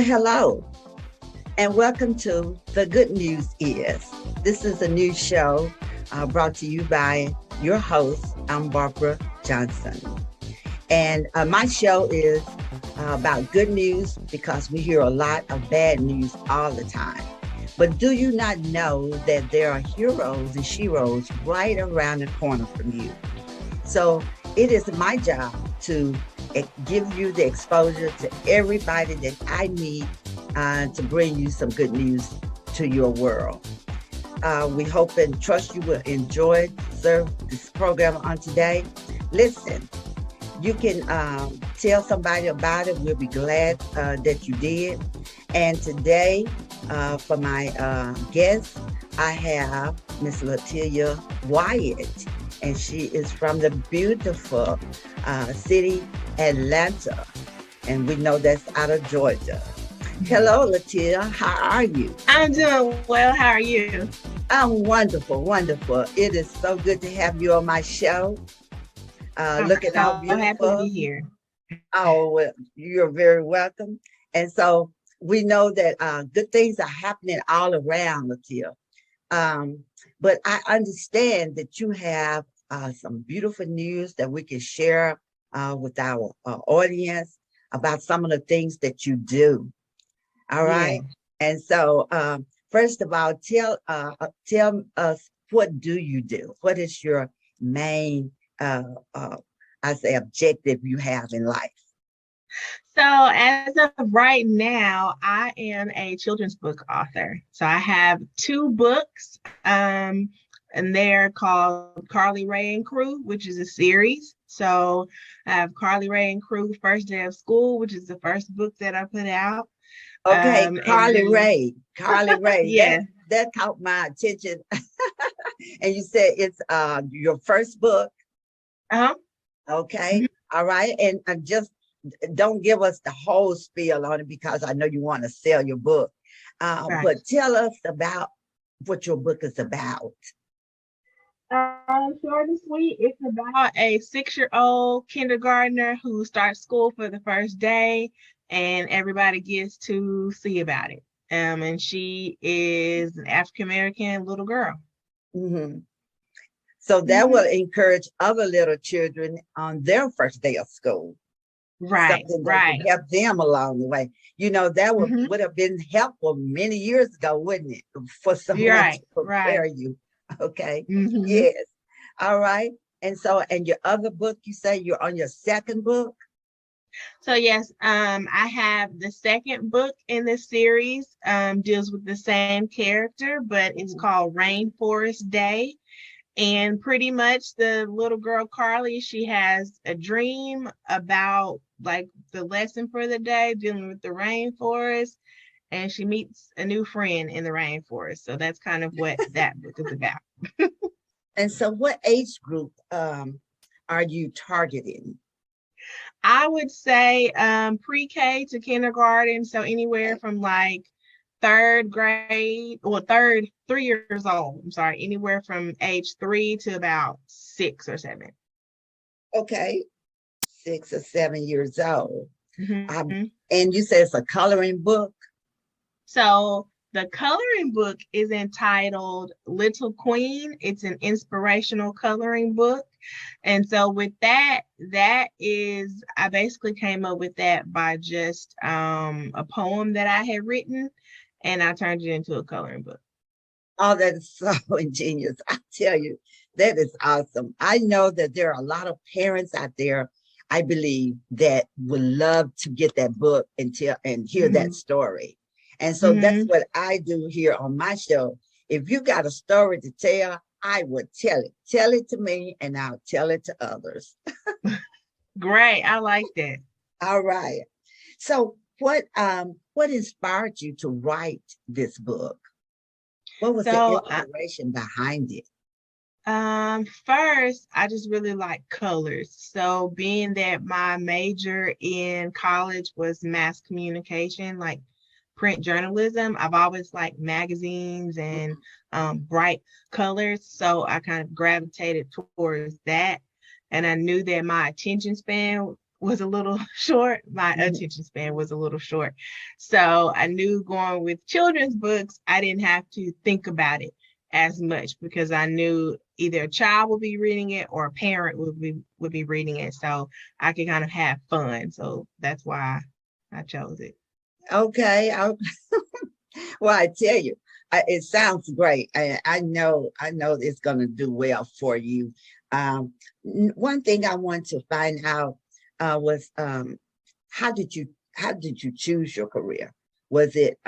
Well, hello, and welcome to The Good News Is. This is a new show brought to you by your host. I'm Barbara Johnson. And my show is about good news because we hear a lot of bad news all the time. But do you not know that there are heroes and sheroes right around the corner from you? So it is my job to give you the exposure to everybody that I need to bring you some good news to your world. We hope and trust you will enjoy this program on today. Listen, you can tell somebody about it. We'll be glad that you did. And today, for my guest, I have Miss Letia Wyatt, and she is from the beautiful city Atlanta, and we know that's out of Georgia. Hello, Letia. How are you? I'm doing well. How are you? I'm wonderful, wonderful. It is so good to have you on my show. Look at how beautiful. I'm happy to be here. Oh, well, you're very welcome. And so we know that good things are happening all around, Letia. But I understand that you have some beautiful news that we can share with our audience about some of the things that you do. All right. Yeah. And so, first of all, tell us, what do you do? What is your main, objective you have in life? So as of right now, I am a children's book author. So I have 2 books, and they're called Carly Rae and Crew, which is a series. So I have Carly Rae and Crew, First Day of School, which is the first book that I put out. Okay, Carly Rae. Yeah. That caught my attention. And you said it's your first book. Uh-huh. Okay. Mm-hmm. All right. And just don't give us the whole spiel on it because I know you want to sell your book. Right. But tell us about what your book is about. Short and sweet. It's about a 6-year-old kindergartner who starts school for the first day, and everybody gets to see about it. And she is an African-American little girl. Mm-hmm. So that will encourage other little children on their first day of school. Right, something that right. Can help them along the way. You know, that would have been helpful many years ago, wouldn't it? For someone to prepare you. Okay. Mm-hmm. Yes. All right. And so, and your other book, you say you're on your second book? So yes, I have the second book in this series, deals with the same character, but it's called Rainforest Day. And pretty much the little girl, Carly, she has a dream about like the lesson for the day, dealing with the rainforest, and she meets a new friend in the rainforest. So that's kind of what that book is about. And so what age group are you targeting? I would say pre-K to kindergarten. So anywhere from like 3rd grade, or 3 years old. I'm sorry, anywhere from age 3 to about 6 or 7. Okay, 6 or 7 years old. Mm-hmm. And you said it's a coloring book? So the coloring book is entitled Little Queen. It's an inspirational coloring book. And so with that is, I basically came up with that by just a poem that I had written, and I turned it into a coloring book. Oh, that is so ingenious. I tell you, that is awesome. I know that there are a lot of parents out there, I believe, that would love to get that book and hear that story. And so that's what I do here on my show. If you got a story to tell, I would tell it. Tell it to me and I'll tell it to others. Great. I like that. All right. So what inspired you to write this book? What was the inspiration behind it? First, I just really like colors. So being that my major in college was mass communication, like print journalism, I've always liked magazines and bright colors. So I kind of gravitated towards that. And I knew that my attention span was a little short. My attention span was a little short. So I knew going with children's books, I didn't have to think about it as much because I knew either a child would be reading it or a parent would be reading it. So I could kind of have fun. So that's why I chose it. Okay. Well, I tell you, it sounds great. I know it's going to do well for you. One thing I want to find out was how did you choose your career? Was it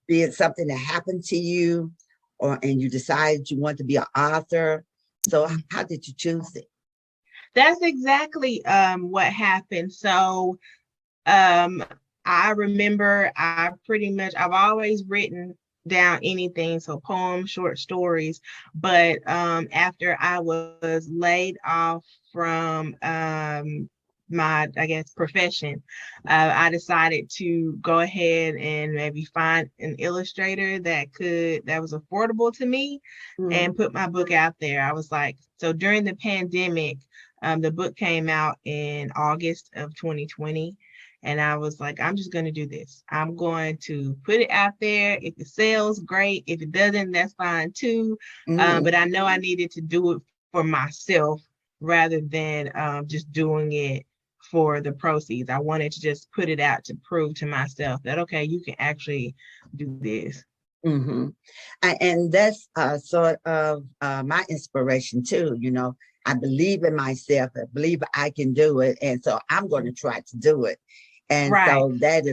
being something that happened to you, and you decided you want to be an author? So how did you choose it? That's exactly what happened. So I remember I've always written down anything, so poems, short stories, but after I was laid off from my, I guess, profession, I decided to go ahead and maybe find an illustrator that was affordable to me and put my book out there. I was like, so during the pandemic, the book came out in August of 2020. And I was like, I'm just going to do this. I'm going to put it out there. If it sells, great. If it doesn't, that's fine too. But I know I needed to do it for myself rather than just doing it for the proceeds. I wanted to just put it out to prove to myself that, okay, you can actually do this. And that's sort of my inspiration too. I believe in myself. I believe I can do it. And so I'm going to try to do it. And Right. so that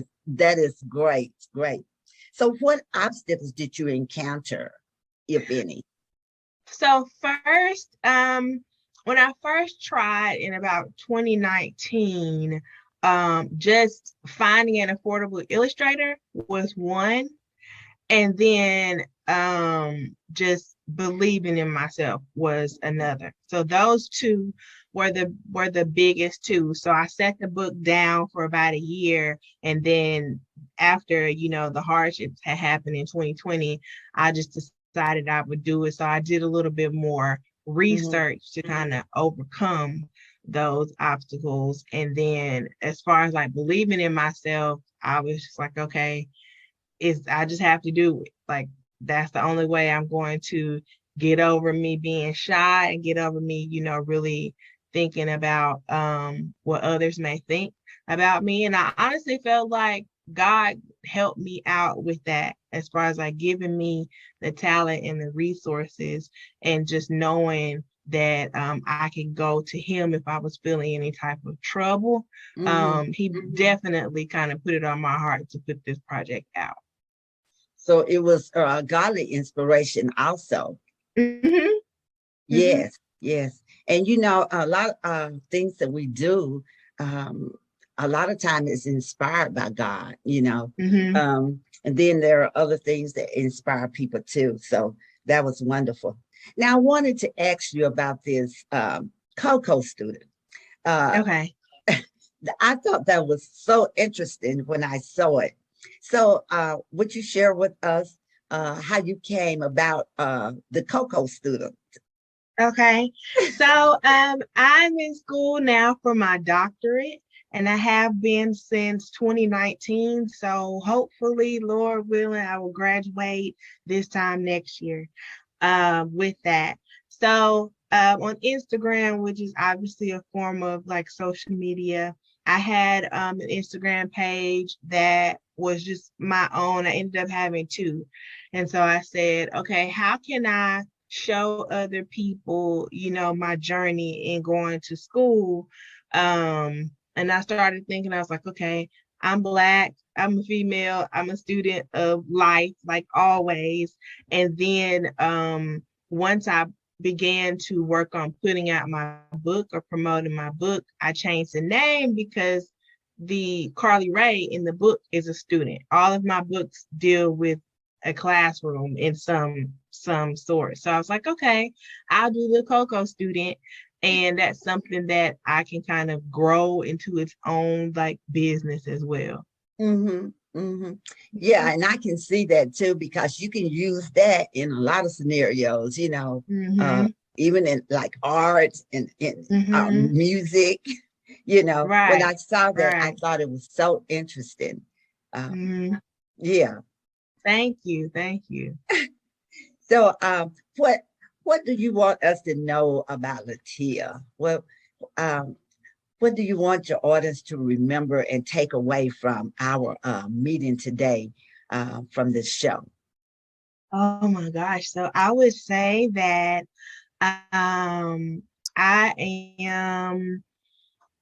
is great. So what obstacles did you encounter, if any? So first, when I first tried in about 2019, just finding an affordable illustrator was one. And then just believing in myself was another. So those two were the biggest two. So I set the book down for about a year, and then after the hardships had happened in 2020, I just decided I would do it. So I did a little bit more research to kind of overcome those obstacles. And then as far as like believing in myself, I was just like, okay, I just have to do it. Like that's the only way I'm going to get over me being shy and get over me, really thinking about what others may think about me. And I honestly felt like God helped me out with that as far as like giving me the talent and the resources and just knowing that I could go to him if I was feeling any type of trouble. He definitely kind of put it on my heart to put this project out. So it was a godly inspiration also. Yes. And a lot of things that we do, a lot of time is inspired by God, and then there are other things that inspire people too. So that was wonderful. Now I wanted to ask you about this Coco student. Okay. I thought that was so interesting when I saw it. So would you share with us how you came about the Coco student? Okay. So I'm in school now for my doctorate, and I have been since 2019. So hopefully, Lord willing, I will graduate this time next year with that. So on Instagram, which is obviously a form of like social media, I had an Instagram page that was just my own. I ended up having two. And so I said, okay, how can I show other people, my journey in going to school? And I started thinking, I was like, okay, I'm Black, I'm a female, I'm a student of life, like always. And then once I began to work on putting out my book or promoting my book, I changed the name because the Carly Ray in the book is a student. All of my books deal with a classroom in some sort. So I was like, okay, I'll do the Coco student. And that's something that I can kind of grow into its own like business as well. Yeah, and I can see that too, because you can use that in a lot of scenarios, even in like art and in music. When I Right. saw that, I Right. thought it was so interesting. Uh, Hmm. yeah. Thank you. Thank you. So, what do you want us to know about Letia? Um, what do you want your audience to remember and take away from our meeting today from this show? Oh my gosh. So I would say that um, I am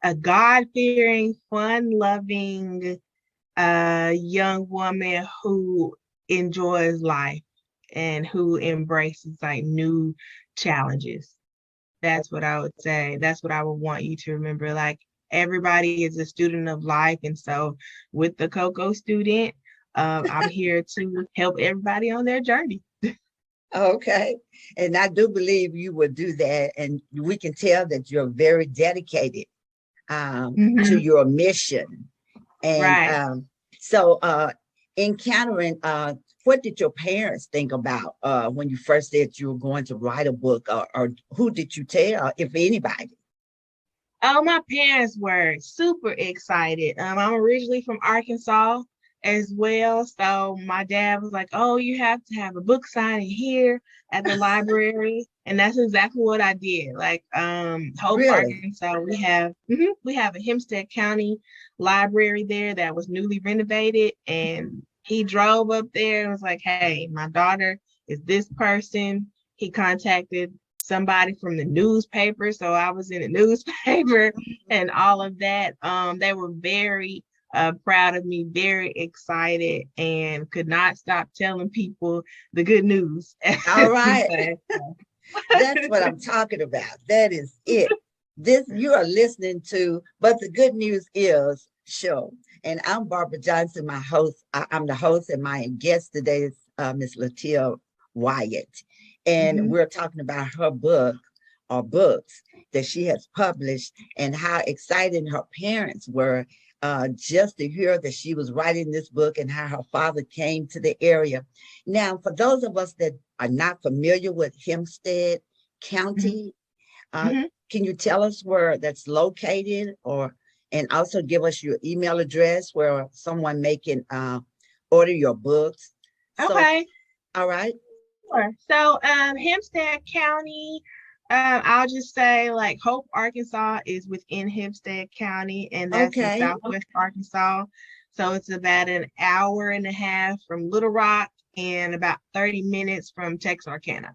a God-fearing, fun-loving young woman who enjoys life and who embraces like new challenges. That's what I would say. That's what I would want you to remember. Like everybody is a student of life. And so with the Coco student, I'm here to help everybody on their journey. Okay. And I do believe you will do that. And we can tell that you're very dedicated to Mhm. your mission. And Right. so, encountering, what did your parents think about when you first said you were going to write a book, or who did you tell, if anybody? Oh, my parents were super excited. I'm originally from Arkansas as well. So my dad was like, "Oh, you have to have a book signing here at the library." And that's exactly what I did. Like, Hope, Really? Arkansas, we have a Hempstead County library there that was newly renovated. And he drove up there and was like, "Hey, my daughter is this person." He contacted somebody from the newspaper. So I was in the newspaper and all of that. They were very proud of me, very excited, and could not stop telling people the good news. All As we right. say. That's what I'm talking about. That is it. This you are listening to, but the good news is show. And I'm Barbara Johnson, my host. I'm the host, and my guest today is Miss Letia Wyatt. And Mhm. we're talking about her book or books that she has published and how excited her parents were just to hear that she was writing this book and how her father came to the area. Now, for those of us that are not familiar with Hempstead Mhm. County, uh, Mhm. can you tell us where that's located, or and also give us your email address where someone may can order your books? So, Okay. all right. Sure. So, Hempstead County, I'll just say like Hope, Arkansas is within Hempstead County, and that's in Okay. Southwest Arkansas. So it's about an hour and a half from Little Rock and about 30 minutes from Texarkana.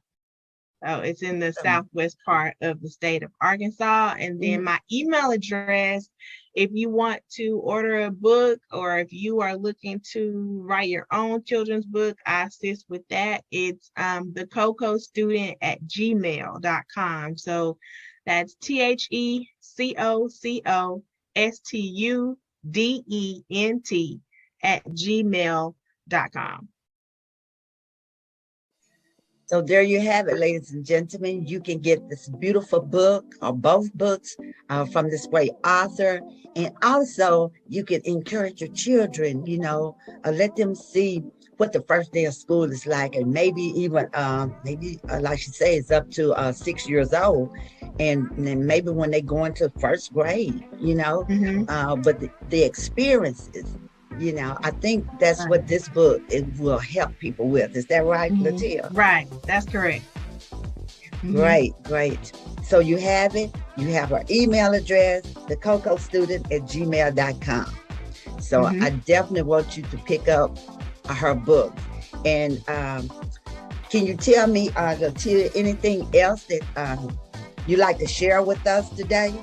So it's in the southwest part of the state of Arkansas. And then Mhm. my email address, if you want to order a book or if you are looking to write your own children's book, I assist with that. It's the Coco student at gmail.com. So that's TheCoCostudent at gmail.com. So there you have it, ladies and gentlemen. You can get this beautiful book or both books from this great author. And also you can encourage your children, let them see what the first day of school is like. And maybe even, like she says, it's up to 6 years old. And then maybe when they go into first grade, Mm-hmm. but the experiences, I think that's what this book it will help people with. Is that right, Mhm. Latia? Right, that's correct. Mhm. Great, great. So you have it. You have her email address, thecocostudent@gmail.com. So I Mhm. definitely want you to pick up her book. And can you tell me, Latia, anything else that you like to share with us today?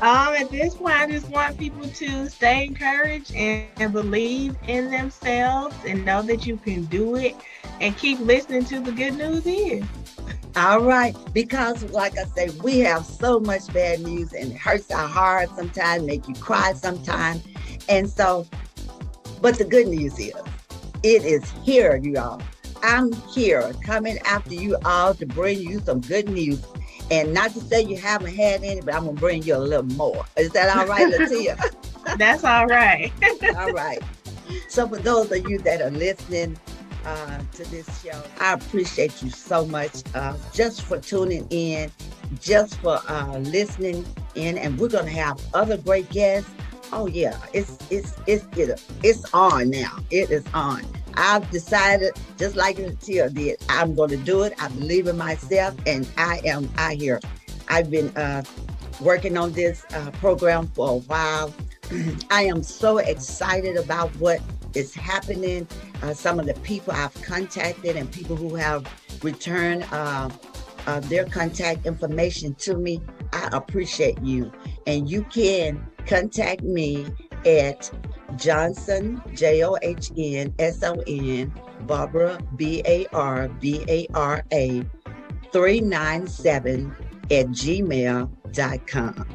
At this point, I just want people to stay encouraged and believe in themselves and know that you can do it and keep listening to the good news is. All right, because like I say, we have so much bad news and it hurts our heart sometimes, make you cry sometimes. And so, but the good news is, it is here, you all. I'm here coming after you all to bring you some good news. And not to say you haven't had any, but I'm going to bring you a little more. Is that all right, Latia? That's all right. All right. So for those of you that are listening to this show, I appreciate you so much just for tuning in, just for listening in, and we're going to have other great guests. Oh yeah, it's on now. It is on. I've decided, just like Letia did, I'm going to do it. I believe in myself, and I here. I've been working on this program for a while. I am so excited about what is happening. Some of the people I've contacted and people who have returned their contact information to me. I appreciate you. And you can contact me at Johnson, JOHNSON, Barbara, BARBARA, 397 at gmail.com.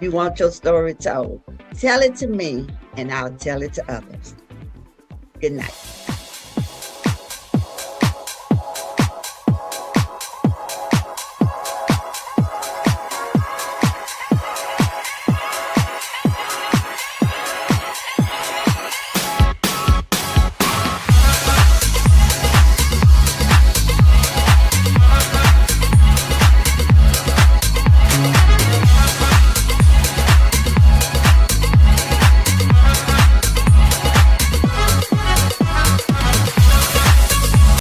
You want your story told? Tell it to me and I'll tell it to others. Good night.